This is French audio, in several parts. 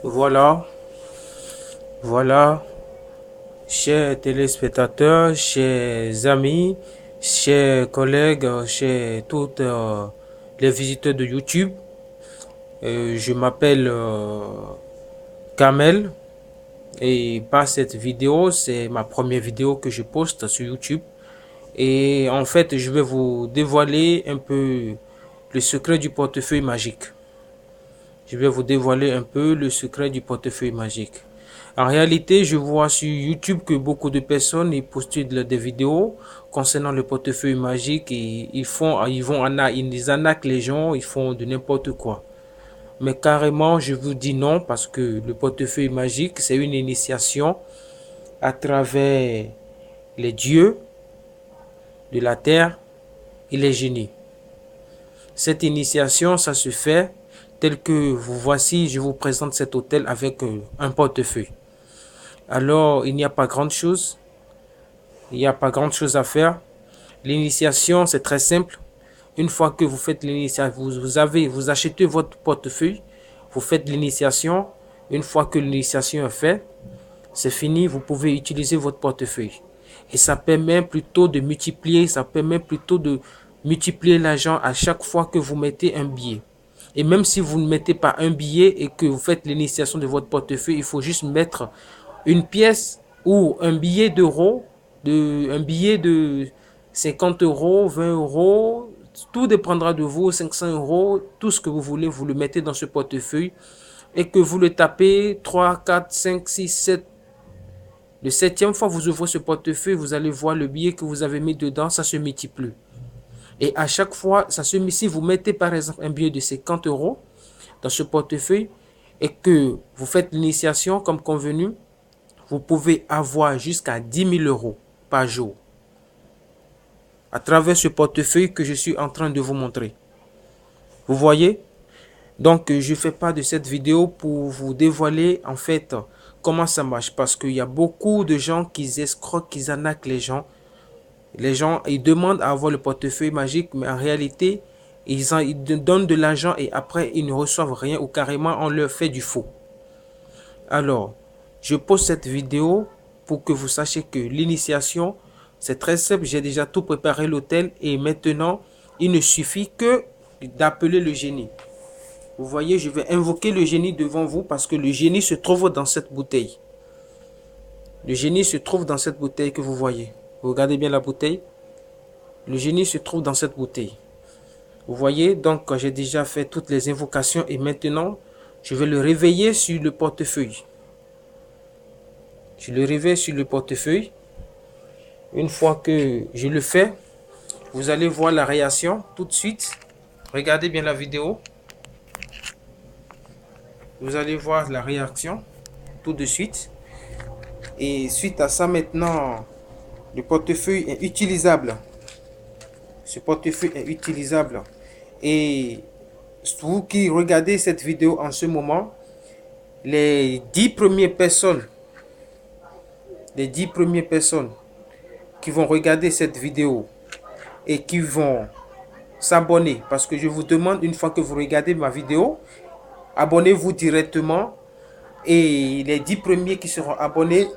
Voilà, voilà, chers téléspectateurs, chers amis, chers collègues, chers toutes les visiteurs de YouTube. Je m'appelle Kamel et par cette vidéo, c'est ma première vidéo que je poste sur YouTube. Et en fait, je vais vous dévoiler un peu le secret du portefeuille magique. Je vais vous dévoiler un peu le secret du portefeuille magique. En réalité, je vois sur YouTube que beaucoup de personnes ils postulent des vidéos concernant le portefeuille magique et ils arnaquent les gens, ils font de n'importe quoi. Mais carrément, je vous dis non parce que le portefeuille magique, c'est une initiation à travers les dieux de la terre et les génies. Cette initiation, ça se fait tel que voici, je vous présente cet hôtel avec un portefeuille. Alors, il n'y a pas grande chose. Il n'y a pas grande chose à faire. L'initiation, c'est très simple. Une fois que vous faites l'initiation, vous achetez votre portefeuille, vous faites l'initiation. Une fois que l'initiation est faite, c'est fini, vous pouvez utiliser votre portefeuille. Et ça permet plutôt de multiplier, l'argent à chaque fois que vous mettez un billet. Et même si vous ne mettez pas un billet et que vous faites l'initiation de votre portefeuille, il faut juste mettre une pièce ou un billet d'euros, un billet de 50 euros, 20 euros, tout dépendra de vous, 500 euros, tout ce que vous voulez, vous le mettez dans ce portefeuille et que vous le tapez 3, 4, 5, 6, 7. Le septième fois, vous ouvrez ce portefeuille, vous allez voir le billet que vous avez mis dedans, ça se multiplie. Et à chaque fois, si vous mettez par exemple un billet de 50 euros dans ce portefeuille et que vous faites l'initiation comme convenu, vous pouvez avoir jusqu'à 10 000 euros par jour à travers ce portefeuille que je suis en train de vous montrer. Vous voyez? Donc, je fais pas de cette vidéo pour vous dévoiler en fait comment ça marche parce qu'il y a beaucoup de gens qui escroquent, qui arnaquent les gens. Les gens, ils demandent à avoir le portefeuille magique, mais en réalité, ils donnent de l'argent et après, ils ne reçoivent rien ou carrément, on leur fait du faux. Alors, je pose cette vidéo pour que vous sachiez que l'initiation, c'est très simple. J'ai déjà tout préparé l'hôtel et maintenant, il ne suffit que d'appeler le génie. Vous voyez, je vais invoquer le génie devant vous parce que le génie se trouve dans cette bouteille. Le génie se trouve dans cette bouteille que vous voyez. Vous regardez bien la bouteille. Le génie se trouve dans cette bouteille. Vous voyez, donc j'ai déjà fait toutes les invocations et maintenant, je vais le réveiller sur le portefeuille. Je le réveille sur le portefeuille. Une fois que je le fais, vous allez voir la réaction tout de suite. Regardez bien la vidéo. Vous allez voir la réaction tout de suite. Et suite à ça, maintenant, le portefeuille est utilisable. Ce portefeuille est utilisable. Et vous qui regardez cette vidéo en ce moment, les 10 premières personnes, les 10 premières personnes qui vont regarder cette vidéo et qui vont s'abonner, parce que je vous demande, une fois que vous regardez ma vidéo, abonnez-vous directement et les 10 premiers qui seront abonnés,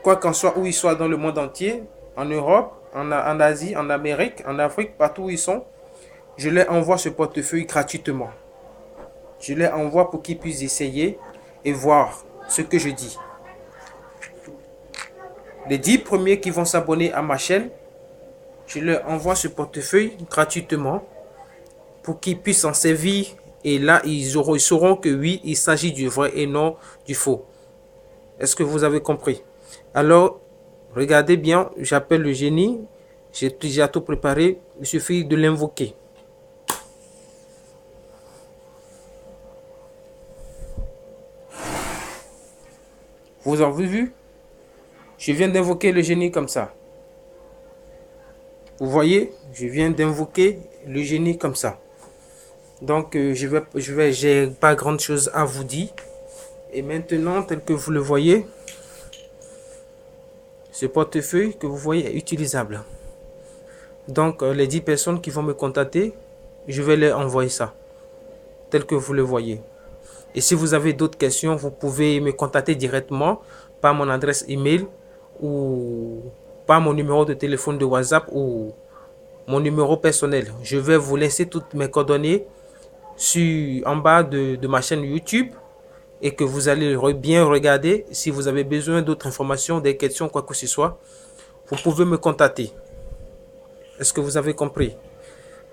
quoi qu'en soit, où ils soient dans le monde entier, en Europe, en Asie, en Amérique, en Afrique, partout où ils sont, je leur envoie ce portefeuille gratuitement. Je leur envoie pour qu'ils puissent essayer et voir ce que je dis. Les 10 premiers qui vont s'abonner à ma chaîne, je leur envoie ce portefeuille gratuitement pour qu'ils puissent en servir. Et là, ils sauront que oui, il s'agit du vrai et non du faux. Est-ce que vous avez compris? Alors, regardez bien, j'appelle le génie. J'ai déjà tout préparé. Il suffit de l'invoquer. Vous avez vu? Je viens d'invoquer le génie comme ça. Vous voyez? Je viens d'invoquer le génie comme ça. Donc, j'ai pas grand chose à vous dire. Et maintenant, tel que vous le voyez, ce portefeuille que vous voyez est utilisable. Donc, les 10 personnes qui vont me contacter, je vais leur envoyer ça, tel que vous le voyez. Et si vous avez d'autres questions, vous pouvez me contacter directement par mon adresse email ou par mon numéro de téléphone de WhatsApp ou mon numéro personnel. Je vais vous laisser toutes mes coordonnées en bas de ma chaîne YouTube et que vous allez bien regarder. Si vous avez besoin d'autres informations, des questions, quoi que ce soit, vous pouvez me contacter. Est-ce que vous avez compris?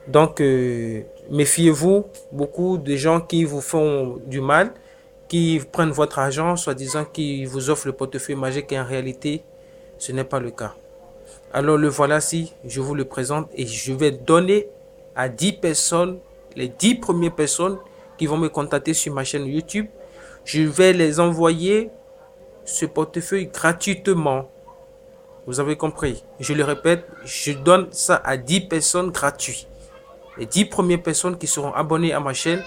Donc, méfiez-vous beaucoup de gens qui vous font du mal, qui prennent votre argent, soi-disant qu'ils vous offrent le portefeuille magique et en réalité, ce n'est pas le cas. Alors le voilà, si je vous le présente et je vais donner à 10 personnes, les 10 premières personnes qui vont me contacter sur ma chaîne YouTube, je vais les envoyer ce portefeuille gratuitement. Vous avez compris? Je le répète, je donne ça à 10 personnes gratuites. Les 10 premières personnes qui seront abonnées à ma chaîne,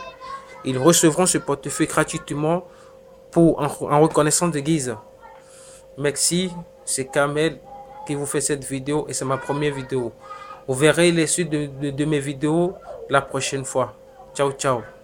ils recevront ce portefeuille gratuitement en reconnaissance de guise. Merci, c'est Kamel qui vous fait cette vidéo et c'est ma première vidéo. Vous verrez les suites de mes vidéos la prochaine fois. Ciao, ciao.